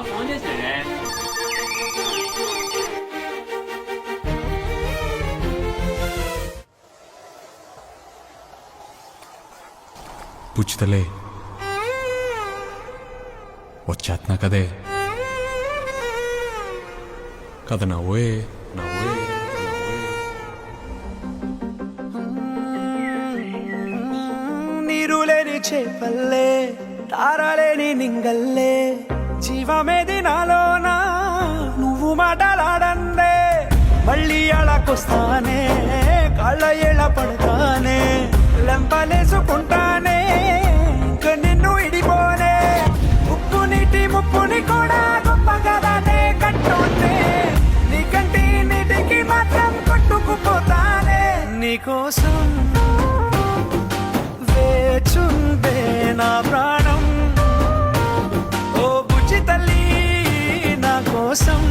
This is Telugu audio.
ఫోన్ చేసినాడే. పుచ్చితలే వచ్చేస్తున్నా కదే కథ నవ్వే నవ్వే నీరు లేని చేపల్లే తారలేని నింగల్లే జీవమేది నాలోనా నువ్వు మాటలాడందే మళ్ళీ అళకొస్తానే కాళ్ళ ఏళ్ళ పడతానే లెంపలేసుకుంటానే ఇంక నిన్ను ఇడిపోనే ఉప్పు నీటి ముప్పుని కూడా గొప్పగా దాటే కట్టుంటే నీ కంటి నీటికి మాత్రం కొట్టుకుపోతానే నీకోసం వేచుందే నా ప్రాణం ఓ బుజ్జి తల్లి నా కోసం